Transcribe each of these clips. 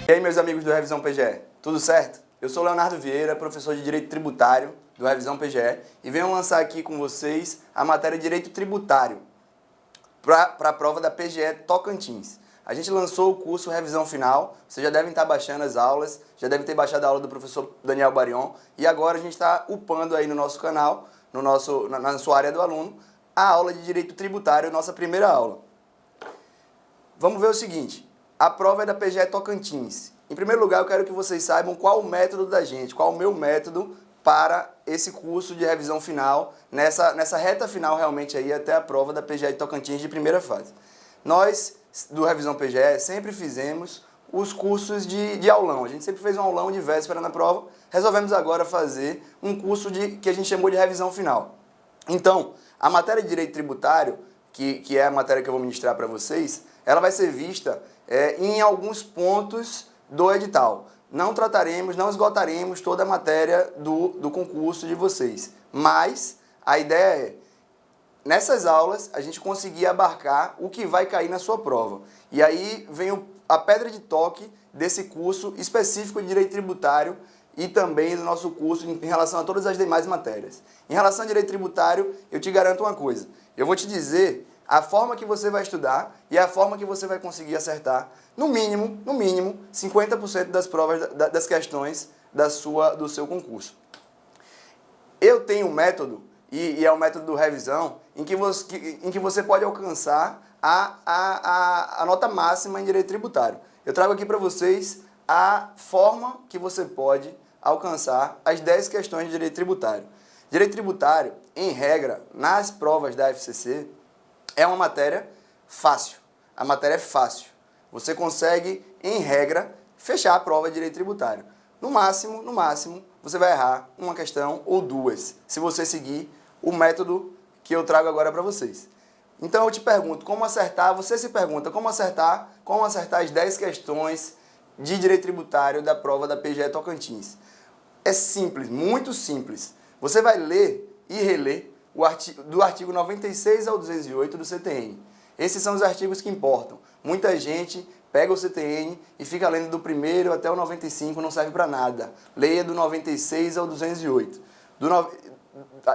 E aí, meus amigos do Revisão PGE, tudo certo? Eu sou Leonardo Vieira, professor de Direito Tributário do Revisão PGE e venho lançar aqui com vocês a matéria de Direito Tributário para a prova da PGE Tocantins. A gente lançou o curso Revisão Final, vocês já devem estar baixando as aulas, já devem ter baixado a aula do professor Daniel Barion e agora a gente está upando aí no nosso canal, na sua área do aluno, a aula de Direito Tributário, nossa primeira aula. Vamos ver o seguinte, a prova é da PGE Tocantins. Em primeiro lugar, eu quero que vocês saibam qual o método da gente, qual o meu método para esse curso de revisão final, nessa reta final realmente aí até a prova da PGE Tocantins de primeira fase. Nós, do Revisão PGE, sempre fizemos os cursos de aulão. A gente sempre fez um aulão de véspera na prova, resolvemos agora fazer um curso que a gente chamou de revisão final. Então, a matéria de Direito Tributário, que é a matéria que eu vou ministrar para vocês, ela vai ser vista em alguns pontos do edital. Não trataremos, não esgotaremos toda a matéria do concurso de vocês, mas a ideia é, nessas aulas, a gente conseguir abarcar o que vai cair na sua prova. E aí vem a pedra de toque desse curso específico de Direito Tributário e também do nosso curso em relação a todas as demais matérias. Em relação a Direito Tributário, eu te garanto uma coisa, eu vou te dizer a forma que você vai estudar e a forma que você vai conseguir acertar, no mínimo, 50% das provas, das questões do seu concurso. Eu tenho um método, e é o método do revisão, em que você pode alcançar a nota máxima em Direito Tributário. Eu trago aqui para vocês a forma que você pode alcançar as 10 questões de Direito Tributário. Direito Tributário, em regra, nas provas da FCC, é uma matéria fácil. A matéria é fácil. Você consegue, em regra, fechar a prova de Direito Tributário. No máximo, você vai errar uma questão ou duas, se você seguir o método que eu trago agora para vocês. Então eu te pergunto, como acertar? Você se pergunta, como acertar as 10 questões de Direito Tributário da prova da PGE Tocantins? É simples, muito simples. Você vai ler e reler do artigo 96 ao 208 do CTN. Esses são os artigos que importam. Muita gente pega o CTN e fica lendo do primeiro até o 95, não serve para nada. Leia do 96 ao 208.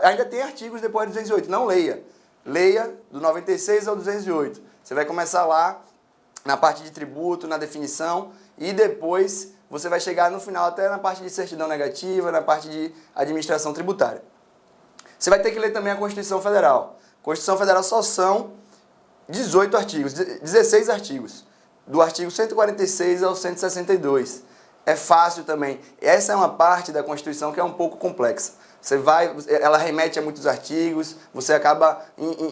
Ainda tem artigos depois do 208, não leia. Leia do 96 ao 208. Você vai começar lá na parte de tributo, na definição, e depois você vai chegar no final até na parte de certidão negativa, na parte de administração tributária. Você vai ter que ler também a Constituição Federal. A Constituição Federal só são 18 artigos, 16 artigos, do artigo 146 ao 162. É fácil também. Essa é uma parte da Constituição que é um pouco complexa. Ela remete a muitos artigos, você acaba,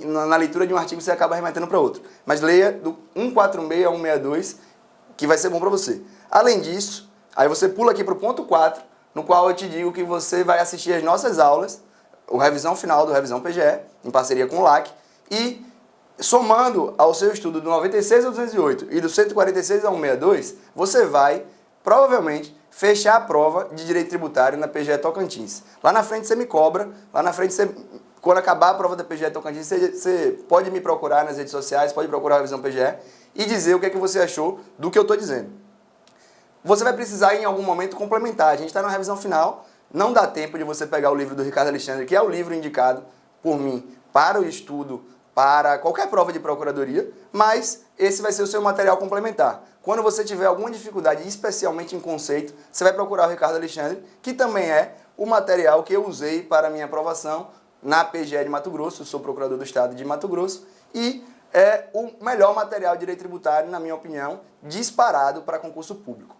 na leitura de um artigo, você acaba remetendo para outro. Mas leia do 146 ao 162, que vai ser bom para você. Além disso, aí você pula aqui para o ponto 4, no qual eu te digo que você vai assistir as nossas aulas, o revisão final do Revisão PGE, em parceria com o LAC, e somando ao seu estudo do 96 ao 208 e do 146 ao 162, você vai, provavelmente, fechar a prova de Direito Tributário na PGE Tocantins. Lá na frente você me cobra, lá na frente quando acabar a prova da PGE Tocantins, você pode me procurar nas redes sociais, pode procurar a Revisão PGE e dizer o que é que você achou do que eu estou dizendo. Você vai precisar em algum momento complementar, a gente está na revisão final, não dá tempo de você pegar o livro do Ricardo Alexandre, que é o livro indicado por mim para o estudo, para qualquer prova de procuradoria, mas esse vai ser o seu material complementar. Quando você tiver alguma dificuldade, especialmente em conceito, você vai procurar o Ricardo Alexandre, que também é o material que eu usei para a minha aprovação na PGE de Mato Grosso, eu sou procurador do Estado de Mato Grosso, e é o melhor material de Direito Tributário, na minha opinião, disparado para concurso público.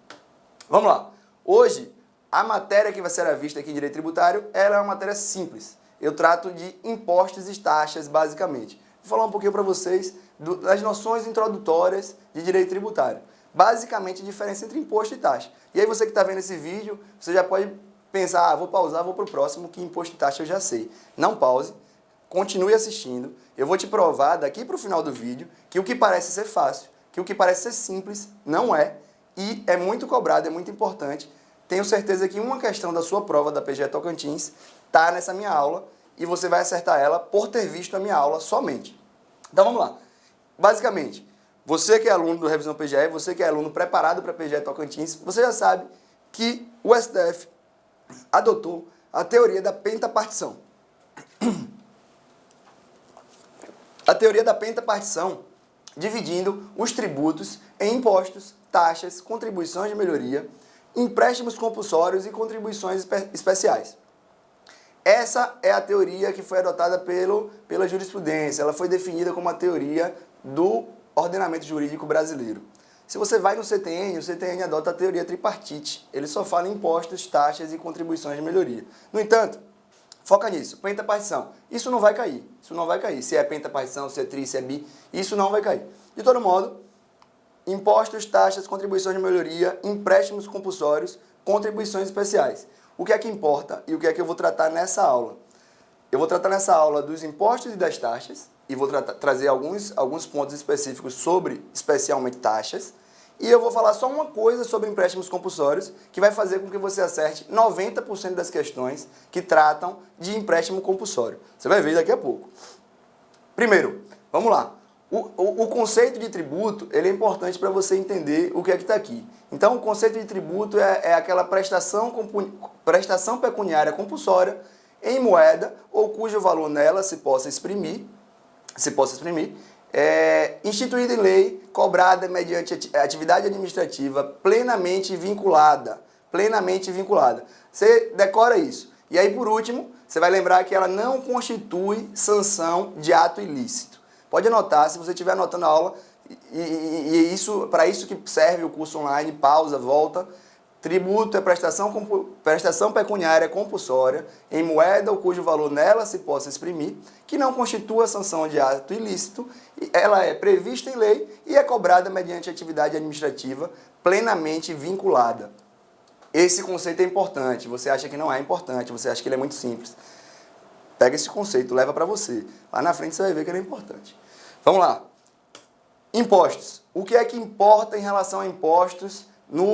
Vamos lá. Hoje, a matéria que vai ser vista aqui em Direito Tributário, ela é uma matéria simples. Eu trato de impostos e taxas, basicamente. Vou falar um pouquinho para vocês das noções introdutórias de Direito Tributário. Basicamente, a diferença entre imposto e taxa. E aí você que está vendo esse vídeo, você já pode pensar, vou pausar, vou para o próximo, que imposto e taxa eu já sei. Não pause, continue assistindo. Eu vou te provar daqui para o final do vídeo que o que parece ser fácil, que o que parece ser simples, não é. E é muito cobrado, é muito importante. Tenho certeza que uma questão da sua prova da PGE Tocantins está nessa minha aula e você vai acertar ela por ter visto a minha aula somente. Então vamos lá. Basicamente, você que é aluno do Revisão PGE, você que é aluno preparado para PGE Tocantins, você já sabe que o STF adotou a teoria da pentapartição. A teoria da pentapartição, dividindo os tributos em impostos, taxas, contribuições de melhoria, empréstimos compulsórios e contribuições especiais. Essa é a teoria que foi adotada pela jurisprudência. Ela foi definida como a teoria do ordenamento jurídico brasileiro. Se você vai no CTN, o CTN adota a teoria tripartite. Ele só fala em impostos, taxas e contribuições de melhoria. No entanto, foca nisso, pentapartição. Isso não vai cair. Isso não vai cair. Se é pentapartição, se é tri, se é bi, isso não vai cair. De todo modo, impostos, taxas, contribuições de melhoria, empréstimos compulsórios, contribuições especiais. O que é que importa e o que é que eu vou tratar nessa aula? Eu vou tratar nessa aula dos impostos e das taxas e vou trazer alguns pontos específicos sobre, especialmente, taxas. E eu vou falar só uma coisa sobre empréstimos compulsórios que vai fazer com que você acerte 90% das questões que tratam de empréstimo compulsório. Você vai ver daqui a pouco. Primeiro, vamos lá. O conceito de tributo, ele é importante para você entender o que é que está aqui. Então, o conceito de tributo é aquela prestação pecuniária compulsória em moeda ou cujo valor nela se possa exprimir, instituída em lei, cobrada mediante atividade administrativa plenamente vinculada. Você decora isso. E aí, por último, você vai lembrar que ela não constitui sanção de ato ilícito. Pode anotar, se você estiver anotando a aula, e para isso que serve o curso online, pausa, volta. Tributo é prestação pecuniária compulsória em moeda ou cujo valor nela se possa exprimir, que não constitua sanção de ato ilícito, ela é prevista em lei e é cobrada mediante atividade administrativa plenamente vinculada. Esse conceito é importante. Você acha que não é importante, você acha que ele é muito simples. Pega esse conceito, leva para você. Lá na frente você vai ver que ele é importante. Vamos lá. Impostos. O que é que importa em relação a impostos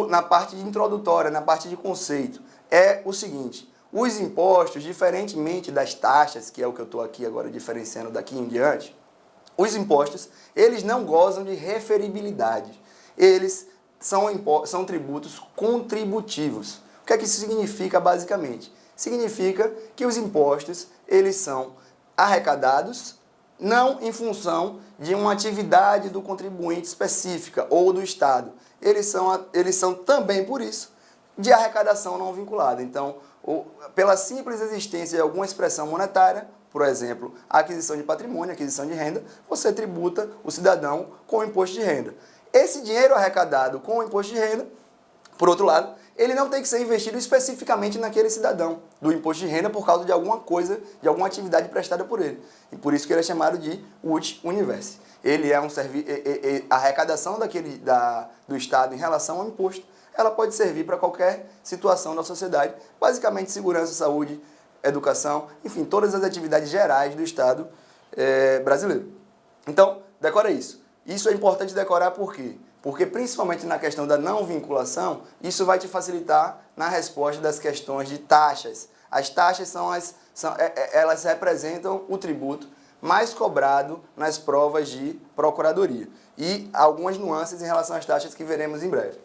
na parte introdutória, na parte de conceito? É o seguinte: os impostos, diferentemente das taxas, que é o que eu estou aqui agora diferenciando daqui em diante, os impostos, eles não gozam de referibilidade. Eles são tributos contributivos. O que é que isso significa, basicamente? Significa que os impostos, eles são arrecadados não em função de uma atividade do contribuinte específica ou do Estado. Eles são também, por isso, de arrecadação não vinculada. Então, pela simples existência de alguma expressão monetária, por exemplo, a aquisição de patrimônio, aquisição de renda, você tributa o cidadão com o imposto de renda. Esse dinheiro arrecadado com o imposto de renda, por outro lado, ele não tem que ser investido especificamente naquele cidadão do imposto de renda por causa de alguma coisa, de alguma atividade prestada por ele. E por isso que ele é chamado de ut universi. Ele é a arrecadação do Estado em relação ao imposto, ela pode servir para qualquer situação da sociedade, basicamente segurança, saúde, educação, enfim, todas as atividades gerais do Estado brasileiro. Então, decora isso. Isso é importante decorar por quê? Porque, principalmente na questão da não vinculação, isso vai te facilitar na resposta das questões de taxas. As taxas elas representam o tributo mais cobrado nas provas de procuradoria. E algumas nuances em relação às taxas que veremos em breve.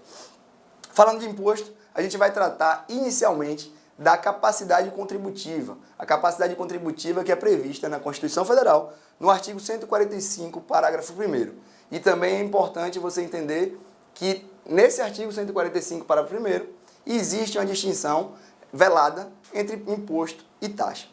Falando de imposto, a gente vai tratar inicialmente da capacidade contributiva. A capacidade contributiva que é prevista na Constituição Federal, no artigo 145, parágrafo 1º. E também é importante você entender que nesse artigo 145, parágrafo 1º, existe uma distinção velada entre imposto e taxa.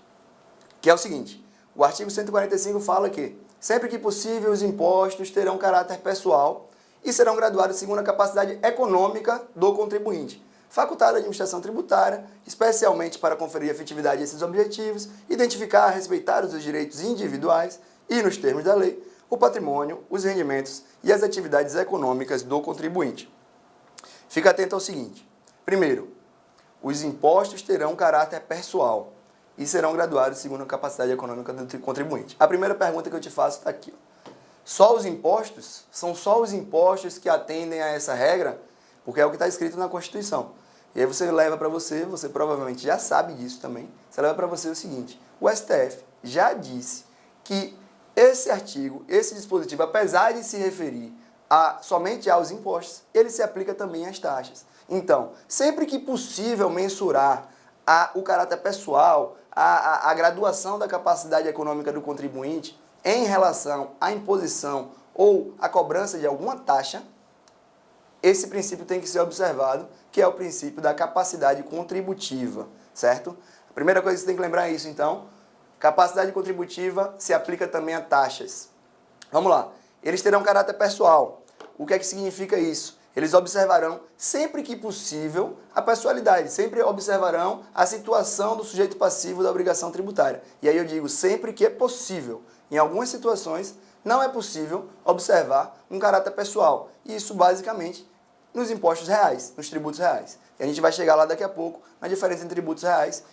Que é o seguinte: o artigo 145 fala que, sempre que possível, os impostos terão caráter pessoal e serão graduados segundo a capacidade econômica do contribuinte, facultada à administração tributária, especialmente para conferir efetividade a esses objetivos, identificar, respeitar os direitos individuais e, nos termos da lei, o patrimônio, os rendimentos e as atividades econômicas do contribuinte. Fica atento ao seguinte: primeiro, os impostos terão caráter pessoal e serão graduados segundo a capacidade econômica do contribuinte. A primeira pergunta que eu te faço está aqui. Só os impostos? São só os impostos que atendem a essa regra? Porque é o que está escrito na Constituição. E aí você leva para você provavelmente já sabe disso também, você leva para você o seguinte: o STF já disse que esse artigo, esse dispositivo, apesar de se referir somente aos impostos, ele se aplica também às taxas. Então, sempre que possível mensurar o caráter pessoal, a graduação da capacidade econômica do contribuinte em relação à imposição ou à cobrança de alguma taxa, esse princípio tem que ser observado, que é o princípio da capacidade contributiva, certo? A primeira coisa que você tem que lembrar é isso, então. Capacidade contributiva se aplica também a taxas. Vamos lá. Eles terão caráter pessoal. O que é que significa isso? Eles observarão, sempre que possível, a pessoalidade. Sempre observarão a situação do sujeito passivo da obrigação tributária. E aí eu digo, sempre que é possível. Em algumas situações, não é possível observar um caráter pessoal. E isso, basicamente, nos impostos reais, nos tributos reais. E a gente vai chegar lá daqui a pouco na diferença entre tributos reais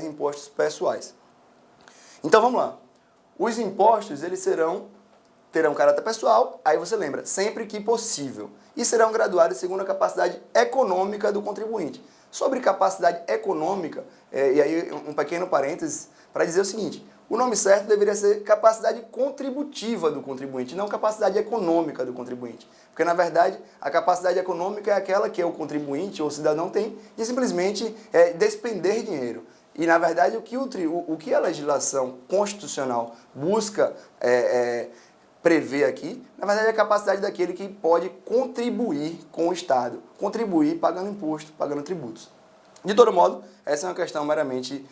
e impostos pessoais. Então, vamos lá. Os impostos, eles terão caráter pessoal, aí você lembra, sempre que possível. E serão graduados segundo a capacidade econômica do contribuinte. Sobre capacidade econômica, e aí um pequeno parênteses para dizer o seguinte, o nome certo deveria ser capacidade contributiva do contribuinte, não capacidade econômica do contribuinte. Porque, na verdade, a capacidade econômica é aquela que o contribuinte ou o cidadão tem de simplesmente despender dinheiro. E, na verdade, o que a legislação constitucional busca prever aqui, na verdade, é a capacidade daquele que pode contribuir com o Estado, contribuir pagando imposto, pagando tributos. De todo modo, essa é uma questão meramente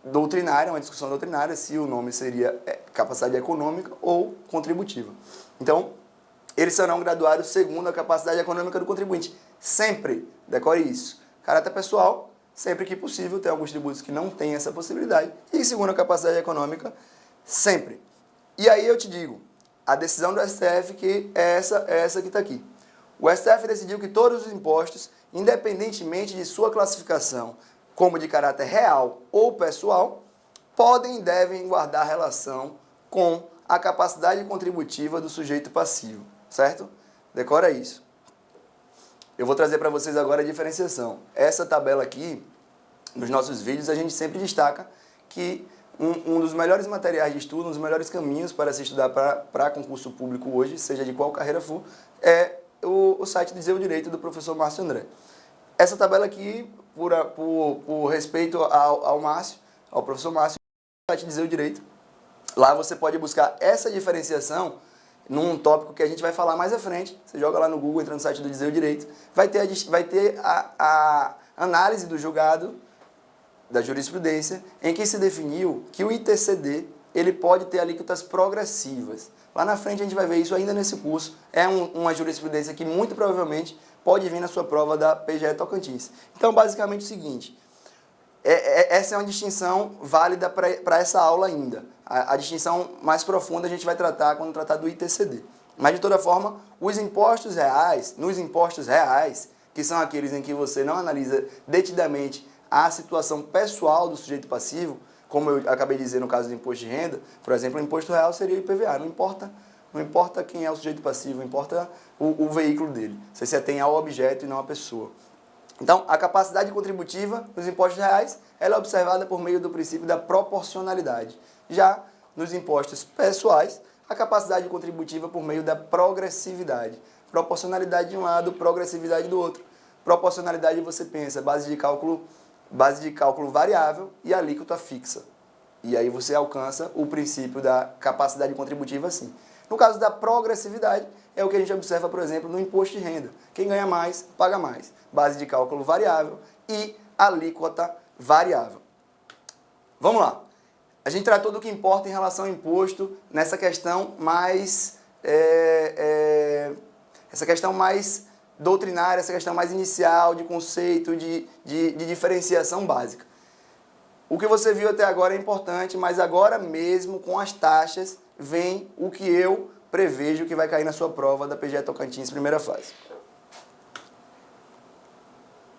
doutrinária, uma discussão doutrinária, se o nome seria capacidade econômica ou contributiva. Então, eles serão graduados segundo a capacidade econômica do contribuinte. Sempre, decore isso. Caráter pessoal, sempre que possível, tem alguns tributos que não têm essa possibilidade. E segundo a capacidade econômica, sempre. E aí eu te digo, a decisão do STF que é essa que está aqui. O STF decidiu que todos os impostos, independentemente de sua classificação, como de caráter real ou pessoal, podem e devem guardar relação com a capacidade contributiva do sujeito passivo, certo? Decora isso. Eu vou trazer para vocês agora a diferenciação. Essa tabela aqui, nos nossos vídeos, a gente sempre destaca que um dos melhores materiais de estudo, um dos melhores caminhos para se estudar para concurso público hoje, seja de qual carreira for, é o site Dizer o Direito do professor Márcio André. Essa tabela aqui, por respeito ao Márcio, ao professor Márcio, o site Dizer o Direito, lá você pode buscar essa diferenciação num tópico que a gente vai falar mais à frente. Você joga lá no Google, entra no site do Dizer o Direito, vai ter a análise do julgado da jurisprudência, em que se definiu que o ITCD ele pode ter alíquotas progressivas. Lá na frente a gente vai ver isso ainda nesse curso. É uma jurisprudência que muito provavelmente pode vir na sua prova da PGE Tocantins. Então, basicamente o seguinte, essa é uma distinção válida para essa aula ainda. A distinção mais profunda a gente vai tratar quando tratar do ITCD. Mas, de toda forma, nos impostos reais, que são aqueles em que você não analisa detidamente a situação pessoal do sujeito passivo, como eu acabei de dizer no caso do imposto de renda, por exemplo, o imposto real seria o IPVA, não importa quem é o sujeito passivo, importa o veículo dele. Você se atém ao objeto e não à pessoa. Então, a capacidade contributiva nos impostos reais, ela é observada por meio do princípio da proporcionalidade. Já nos impostos pessoais, a capacidade contributiva por meio da progressividade. Proporcionalidade de um lado, progressividade do outro. Proporcionalidade, você pensa, base de cálculo variável e alíquota fixa. E aí você alcança o princípio da capacidade contributiva assim. No caso da progressividade, é o que a gente observa, por exemplo, no imposto de renda. Quem ganha mais, paga mais. Base de cálculo variável e alíquota variável. Vamos lá. A gente tratou do que importa em relação ao imposto nessa questão mais doutrinária, essa questão mais inicial, de conceito, de diferenciação básica. O que você viu até agora é importante, mas agora mesmo, com as taxas, vem o que eu prevejo que vai cair na sua prova da PGE Tocantins, primeira fase.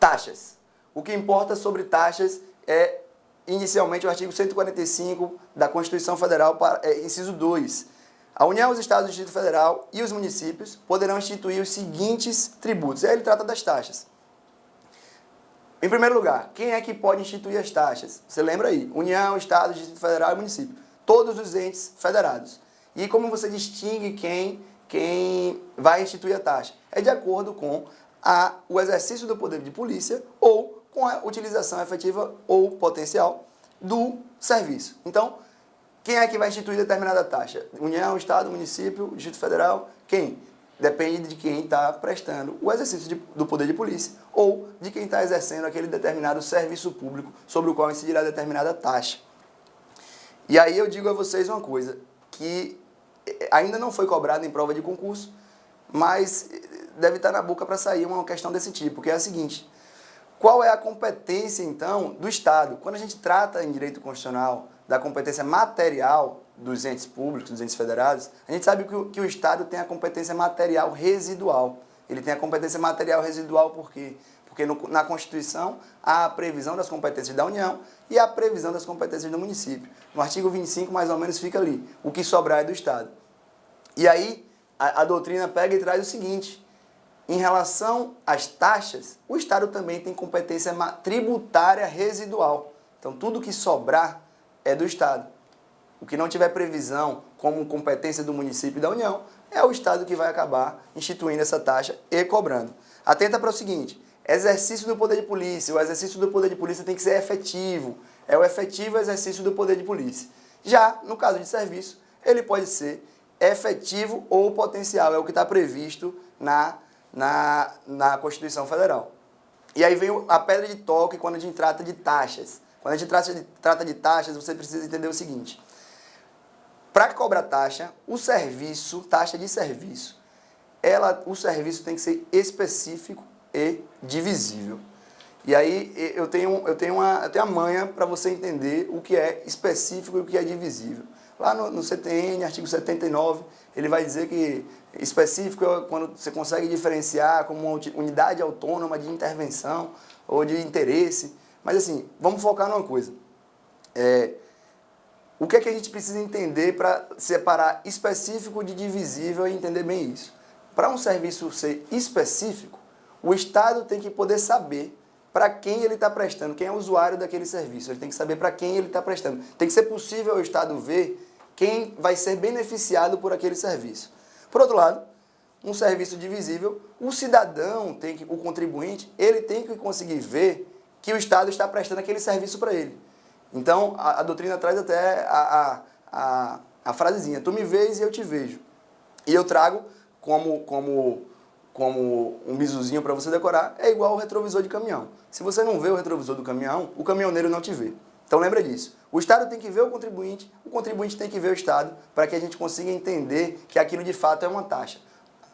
Taxas. O que importa sobre taxas é, inicialmente, o artigo 145 da Constituição Federal, inciso 2. A União, os Estados, o Distrito Federal e os municípios poderão instituir os seguintes tributos. Aí ele trata das taxas. Em primeiro lugar, quem é que pode instituir as taxas? Você lembra aí? União, Estado, Distrito Federal e município. Todos os entes federados. E como você distingue quem vai instituir a taxa? É de acordo com o exercício do poder de polícia ou com a utilização efetiva ou potencial do serviço. Então, quem é que vai instituir determinada taxa? União, Estado, município, Distrito Federal? Quem? Depende de quem está prestando o exercício do poder de polícia ou de quem está exercendo aquele determinado serviço público sobre o qual incidirá determinada taxa. E aí eu digo a vocês uma coisa, que ainda não foi cobrada em prova de concurso, mas deve estar na boca para sair uma questão desse tipo, que é a seguinte: qual é a competência, então, do Estado? Quando a gente trata em direito constitucional da competência material dos entes públicos, dos entes federados, a gente sabe que o Estado tem a competência material residual. Ele tem a competência material residual por quê? Porque na Constituição há a previsão das competências da União e a previsão das competências do município. No artigo 25, mais ou menos, fica ali. O que sobrar é do Estado. E aí, a doutrina pega e traz o seguinte: em relação às taxas, o Estado também tem competência tributária residual. Então, tudo que sobrar é do Estado. O que não tiver previsão como competência do município e da União, é o Estado que vai acabar instituindo essa taxa e cobrando. Atenta para o seguinte: exercício do poder de polícia. O exercício do poder de polícia tem que ser efetivo. É o efetivo exercício do poder de polícia. Já, no caso de serviço, ele pode ser efetivo ou potencial. É o que está previsto na Constituição Federal. E aí vem a pedra de toque quando a gente trata de taxas. Quando a gente trata de taxas, você precisa entender o seguinte: para cobrar taxa, taxa de serviço, o serviço tem que ser específico e divisível. E aí eu tenho a manha para você entender o que é específico e o que é divisível. Lá no CTN, artigo 79, ele vai dizer que específico é quando você consegue diferenciar como uma unidade autônoma de intervenção ou de interesse. Mas assim, vamos focar numa coisa. O que é que a gente precisa entender para separar específico de divisível e entender bem isso? Para um serviço ser específico, o Estado tem que poder saber para quem ele está prestando, quem é o usuário daquele serviço. Ele tem que saber para quem ele está prestando. Tem que ser possível ao Estado ver quem vai ser beneficiado por aquele serviço. Por outro lado, um serviço divisível, o cidadão, o contribuinte, ele tem que conseguir ver que o Estado está prestando aquele serviço para ele. Então, a doutrina traz até a frasezinha: tu me vês e eu te vejo. E eu trago como um bisuzinho para você decorar, é igual ao retrovisor de caminhão. Se você não vê o retrovisor do caminhão, o caminhoneiro não te vê. Então lembra disso. O Estado tem que ver o contribuinte tem que ver o Estado, para que a gente consiga entender que aquilo de fato é uma taxa.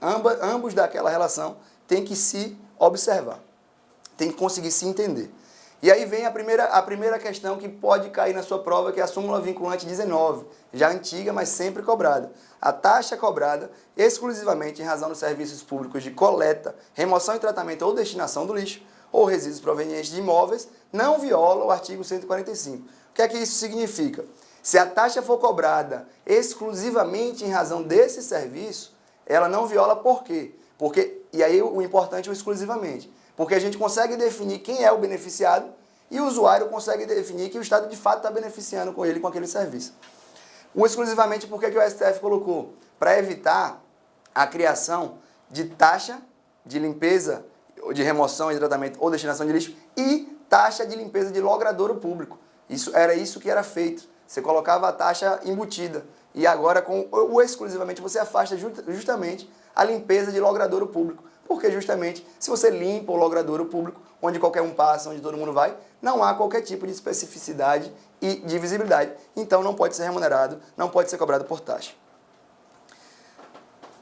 Ambos daquela relação têm que se observar, têm que conseguir se entender. E aí vem a primeira questão que pode cair na sua prova, que é a súmula vinculante 19, já antiga, mas sempre cobrada. A taxa cobrada exclusivamente em razão dos serviços públicos de coleta, remoção e tratamento ou destinação do lixo ou resíduos provenientes de imóveis não viola o artigo 145. O que é que isso significa? Se a taxa for cobrada exclusivamente em razão desse serviço, ela não viola por quê? E aí o importante é o exclusivamente. Porque a gente consegue definir quem é o beneficiado e o usuário consegue definir que o Estado de fato está beneficiando com ele, com aquele serviço. O exclusivamente, por que o STF colocou? Para evitar a criação de taxa de limpeza, de remoção e tratamento ou destinação de lixo e taxa de limpeza de logradouro público. Era isso que era feito. Você colocava a taxa embutida. E agora, com o exclusivamente, você afasta justamente a limpeza de logradouro público. Porque justamente, se você limpa o logradouro público, onde qualquer um passa, onde todo mundo vai, não há qualquer tipo de especificidade e divisibilidade. Então não pode ser remunerado, não pode ser cobrado por taxa.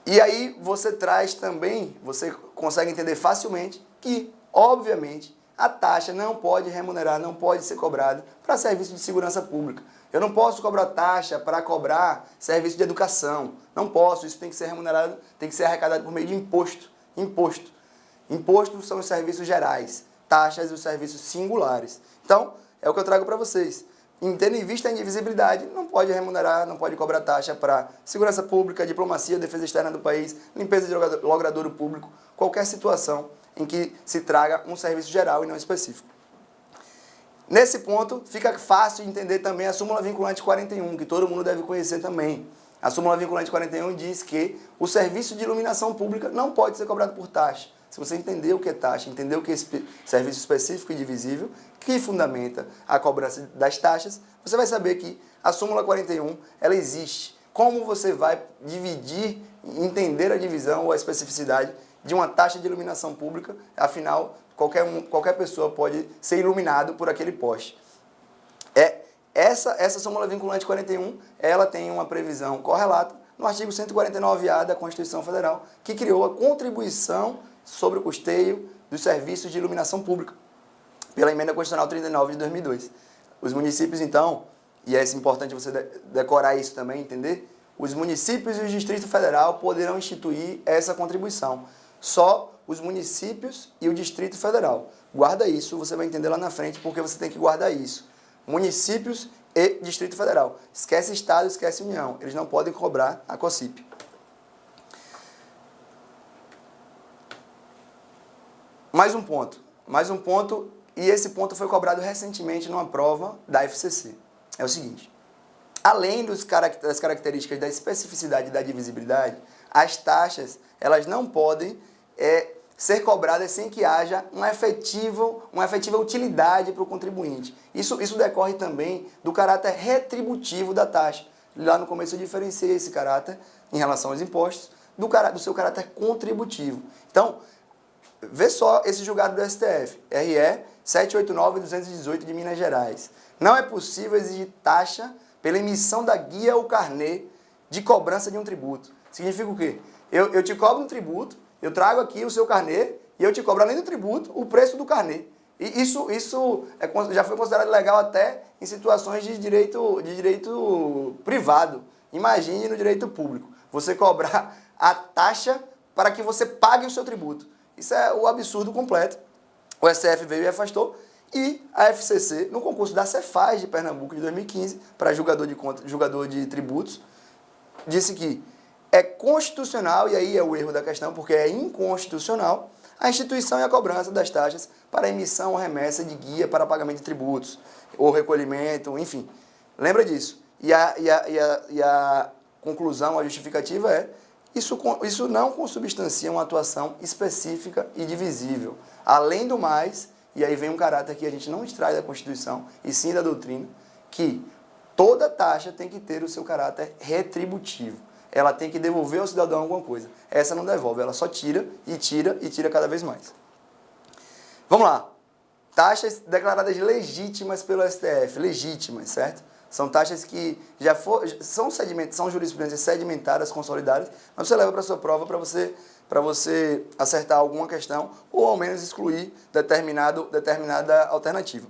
E aí você traz também, você consegue entender facilmente que, obviamente, a taxa não pode remunerar, não pode ser cobrada para serviço de segurança pública. Eu não posso cobrar taxa para cobrar serviço de educação. Não posso, isso tem que ser remunerado, tem que ser arrecadado por meio de imposto. Impostos são os serviços gerais, taxas os serviços singulares. Então, é o que eu trago para vocês. Tendo em vista a indivisibilidade, não pode remunerar, não pode cobrar taxa para segurança pública, diplomacia, defesa externa do país, limpeza de logradouro público, qualquer situação em que se traga um serviço geral e não específico. Nesse ponto, fica fácil de entender também a súmula vinculante 41, que todo mundo deve conhecer também. A súmula vinculante 41 diz que o serviço de iluminação pública não pode ser cobrado por taxa. Se você entender o que é taxa, entender o que é serviço específico e divisível, que fundamenta a cobrança das taxas, você vai saber que a súmula 41, ela existe. Como você vai dividir, entender a divisão ou a especificidade de uma taxa de iluminação pública, afinal, qualquer pessoa pode ser iluminado por aquele poste. Essa súmula vinculante 41, ela tem uma previsão correlata no artigo 149-A da Constituição Federal, que criou a contribuição sobre o custeio dos serviços de iluminação pública, pela Emenda Constitucional 39 de 2002. Os municípios, então, e é importante você decorar isso também, entender, os municípios e o Distrito Federal poderão instituir essa contribuição. Só os municípios e o Distrito Federal. Guarda isso, você vai entender lá na frente porque você tem que guardar isso. Municípios e Distrito Federal. Esquece Estado, esquece União. Eles não podem cobrar a COSIP. Mais um ponto, e esse ponto foi cobrado recentemente numa prova da FCC. É o seguinte, além das características da especificidade e da divisibilidade, as taxas, elas não podem ser cobradas sem que haja uma efetiva utilidade para o contribuinte. Isso decorre também do caráter retributivo da taxa. Lá no começo eu diferenciei esse caráter em relação aos impostos do seu caráter contributivo. Então, vê só esse julgado do STF, RE 789-218 de Minas Gerais. Não é possível exigir taxa pela emissão da guia ou carnê de cobrança de um tributo. Significa o quê? Eu te cobro um tributo, eu trago aqui o seu carnê e eu te cobro, além do tributo, o preço do carnê. E isso já foi considerado legal até em situações de direito privado. Imagine no direito público. Você cobrar a taxa para que você pague o seu tributo. Isso é o absurdo completo. O STF veio e afastou. E a FCC, no concurso da Cefaz de Pernambuco de 2015, para julgador de tributos, disse que é constitucional, e aí é o erro da questão, porque é inconstitucional, a instituição e a cobrança das taxas para emissão ou remessa de guia para pagamento de tributos, ou recolhimento, enfim. Lembra disso. E a conclusão, a justificativa é, isso não consubstancia uma atuação específica e divisível. Além do mais, e aí vem um caráter que a gente não extrai da Constituição, e sim da doutrina, que toda taxa tem que ter o seu caráter retributivo. Ela tem que devolver ao cidadão alguma coisa. Essa não devolve, ela só tira e tira e tira cada vez mais. Vamos lá. Taxas declaradas legítimas pelo STF. Legítimas, certo? São taxas que são jurisprudências sedimentadas, consolidadas, mas você leva para a sua prova para você acertar alguma questão ou ao menos excluir determinada alternativa.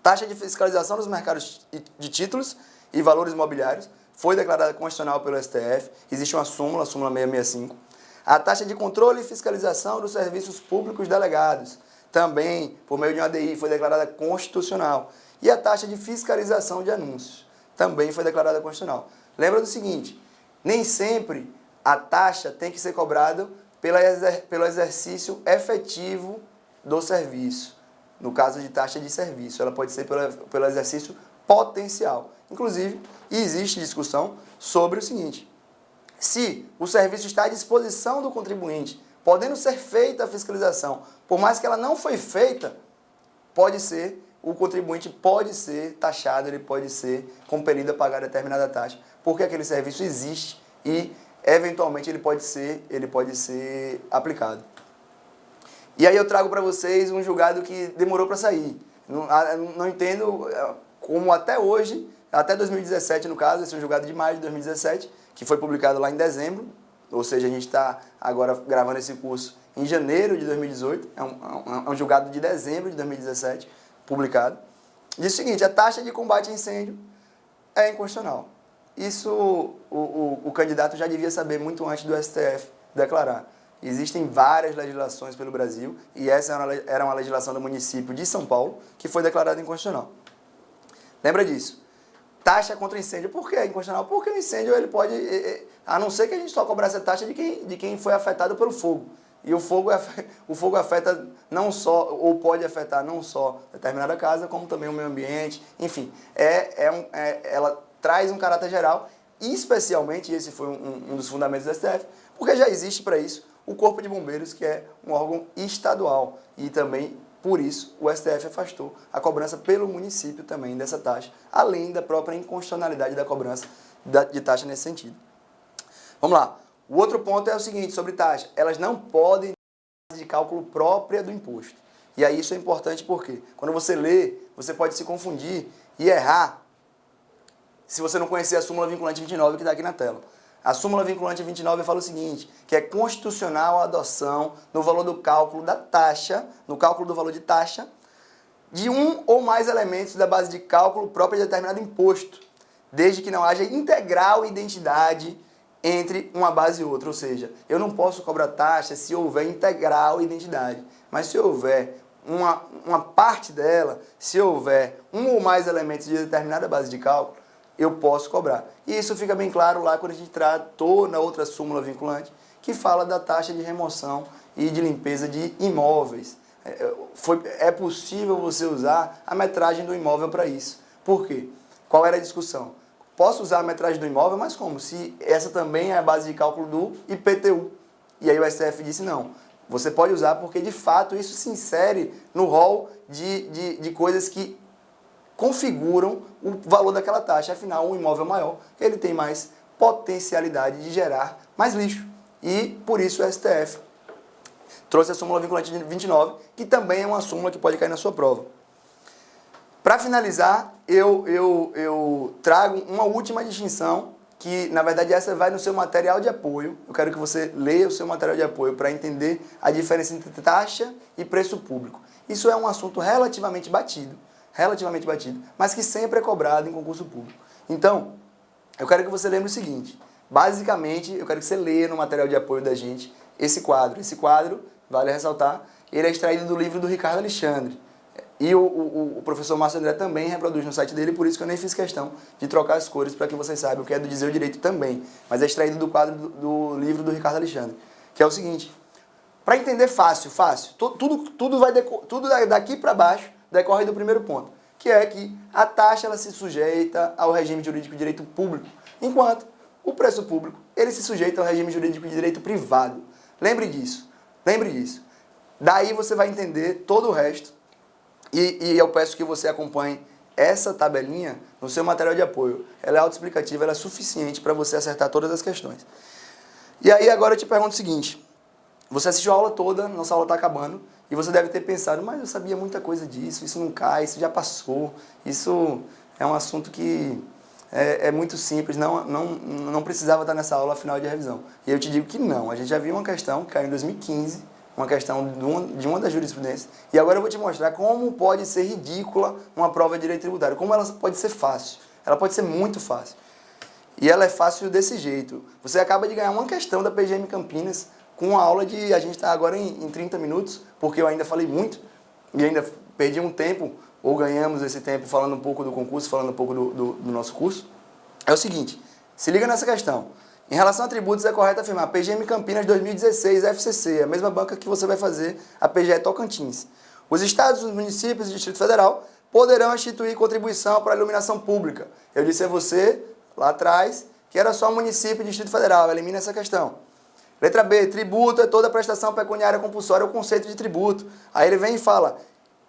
Taxa de fiscalização dos mercados de títulos e valores imobiliários foi declarada constitucional pelo STF, existe uma súmula, a súmula 665. A taxa de controle e fiscalização dos serviços públicos delegados, também, por meio de uma ADI, foi declarada constitucional. E a taxa de fiscalização de anúncios, também foi declarada constitucional. Lembra do seguinte, nem sempre a taxa tem que ser cobrada pelo exercício efetivo do serviço. No caso de taxa de serviço, ela pode ser pelo exercício potencial. Inclusive, existe discussão sobre o seguinte, se o serviço está à disposição do contribuinte, podendo ser feita a fiscalização, por mais que ela não foi feita, o contribuinte pode ser taxado, ele pode ser compelido a pagar determinada taxa, porque aquele serviço existe e, eventualmente, ele pode ser aplicado. E aí eu trago para vocês um julgado que demorou para sair. Não entendo como até hoje, até 2017 no caso, esse é um julgado de maio de 2017, que foi publicado lá em dezembro, ou seja, a gente está agora gravando esse curso em janeiro de 2018, é um julgado de dezembro de 2017, publicado. Diz o seguinte, a taxa de combate a incêndio é inconstitucional. Isso o candidato já devia saber muito antes do STF declarar. Existem várias legislações pelo Brasil e essa era uma legislação do município de São Paulo que foi declarada inconstitucional. Lembra disso? Taxa contra incêndio. Por que é inconstitucional? Porque o incêndio ele pode, a não ser que a gente só cobrasse a taxa de quem foi afetado pelo fogo. E o fogo afeta não só, ou pode afetar não só determinada casa, como também o meio ambiente. Enfim, ela traz um caráter geral especialmente, e esse foi um dos fundamentos do STF, porque já existe para isso o Corpo de Bombeiros, que é um órgão estadual, e também, por isso, o STF afastou a cobrança pelo município também dessa taxa, além da própria inconstitucionalidade da cobrança de taxa nesse sentido. Vamos lá. O outro ponto é o seguinte, sobre taxa. Elas não podem ter de cálculo própria do imposto. E aí isso é importante porque quando você lê, você pode se confundir e errar se você não conhecer a súmula vinculante 29 que está aqui na tela. A súmula vinculante 29 fala o seguinte, que é constitucional a adoção no valor do cálculo da taxa, no cálculo do valor de taxa, de um ou mais elementos da base de cálculo própria de determinado imposto, desde que não haja integral identidade entre uma base e outra. Ou seja, eu não posso cobrar taxa se houver integral identidade, mas se houver uma parte dela, se houver um ou mais elementos de determinada base de cálculo, eu posso cobrar. E isso fica bem claro lá quando a gente tratou na outra súmula vinculante, que fala da taxa de remoção e de limpeza de imóveis. É possível você usar a metragem do imóvel para isso. Por quê? Qual era a discussão? Posso usar a metragem do imóvel, mas como? Se essa também é a base de cálculo do IPTU. E aí o STF disse não. Você pode usar porque, de fato, isso se insere no rol de coisas que configuram o valor daquela taxa. Afinal, um imóvel maior, ele tem mais potencialidade de gerar mais lixo. E, por isso, o STF trouxe a súmula vinculante 29, que também é uma súmula que pode cair na sua prova. Para finalizar, eu trago uma última distinção, que, na verdade, essa vai no seu material de apoio. Eu quero que você leia o seu material de apoio para entender a diferença entre taxa e preço público. Isso é um assunto relativamente batido, mas que sempre é cobrado em concurso público. Então, eu quero que você lembre o seguinte, basicamente, eu quero que você leia no material de apoio da gente esse quadro. Esse quadro, vale ressaltar, ele é extraído do livro do Ricardo Alexandre. E o professor Márcio André também reproduz no site dele, por isso que eu nem fiz questão de trocar as cores para que vocês saibam que é do Dizer o Direito também. Mas é extraído do quadro do livro do Ricardo Alexandre, que é o seguinte, para entender fácil, tudo daqui para baixo decorre do primeiro ponto, que é que a taxa ela se sujeita ao regime jurídico de direito público, enquanto o preço público ele se sujeita ao regime jurídico de direito privado. Lembre disso. Daí você vai entender todo o resto. E eu peço que você acompanhe essa tabelinha no seu material de apoio. Ela é autoexplicativa, ela é suficiente para você acertar todas as questões. E aí agora eu te pergunto o seguinte, você assistiu a aula toda, nossa aula está acabando, e você deve ter pensado, mas eu sabia muita coisa disso, isso não cai, isso já passou, isso é um assunto que é muito simples, não precisava estar nessa aula final de revisão. E eu te digo que não, a gente já viu uma questão que caiu em 2015, uma questão de uma das jurisprudências. E agora eu vou te mostrar como pode ser ridícula uma prova de direito tributário, como ela pode ser fácil. Ela pode ser muito fácil. E ela é fácil desse jeito. Você acaba de ganhar uma questão da PGM Campinas com uma aula de... A gente está agora em 30 minutos, porque eu ainda falei muito e ainda perdi um tempo, ou ganhamos esse tempo falando um pouco do concurso, falando um pouco do nosso curso. É o seguinte, se liga nessa questão. Em relação a tributos, é correto afirmar PGM Campinas 2016, FCC, a mesma banca que você vai fazer a PGE Tocantins. Os estados, os municípios e o Distrito Federal poderão instituir contribuição para a iluminação pública. Eu disse a você, lá atrás, que era só município e Distrito Federal. Elimina essa questão. Letra B, tributo é toda prestação pecuniária compulsória, é o conceito de tributo. Aí ele vem e fala,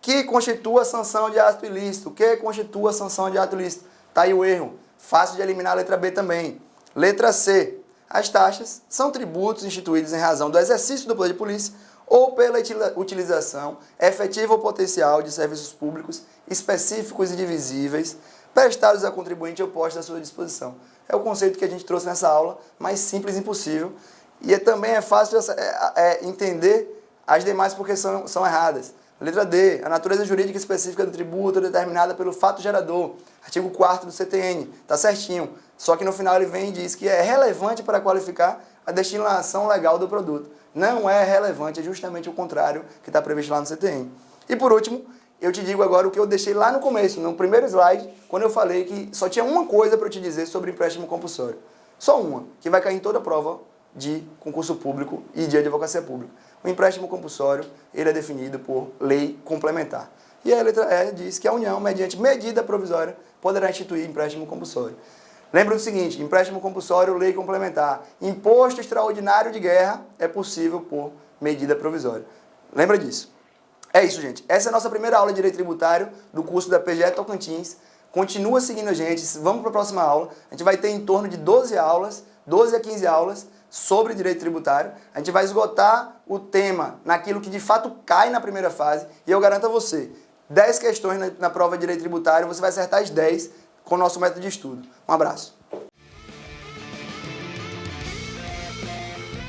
que constitua a sanção de ato ilícito. Que constitua a sanção de ato ilícito. Está aí o erro. Fácil de eliminar a letra B também. Letra C. As taxas são tributos instituídos em razão do exercício do poder de polícia ou pela utilização efetiva ou potencial de serviços públicos específicos e divisíveis prestados a contribuinte ou postos à sua disposição. É o conceito que a gente trouxe nessa aula, mais simples impossível. E também é fácil entender as demais porque são erradas. Letra D. A natureza jurídica específica do tributo é determinada pelo fato gerador. Artigo 4º do CTN. Está certinho. Só que no final ele vem e diz que é relevante para qualificar a destinação legal do produto. Não é relevante, é justamente o contrário que está previsto lá no CTN. E por último, eu te digo agora o que eu deixei lá no começo, no primeiro slide, quando eu falei que só tinha uma coisa para eu te dizer sobre empréstimo compulsório. Só uma, que vai cair em toda prova de concurso público e de advocacia pública. O empréstimo compulsório, ele é definido por lei complementar. E a letra E diz que a União, mediante medida provisória, poderá instituir empréstimo compulsório. Lembra do seguinte, empréstimo compulsório, lei complementar. Imposto extraordinário de guerra é possível por medida provisória. Lembra disso. É isso, gente. Essa é a nossa primeira aula de Direito Tributário do curso da PGE Tocantins. Continua seguindo a gente, vamos para a próxima aula. A gente vai ter em torno de 12 aulas, 12 a 15 aulas sobre direito tributário. A gente vai esgotar o tema naquilo que de fato cai na primeira fase. E eu garanto a você, 10 questões na prova de direito tributário, você vai acertar as 10 com o nosso método de estudo. Um abraço.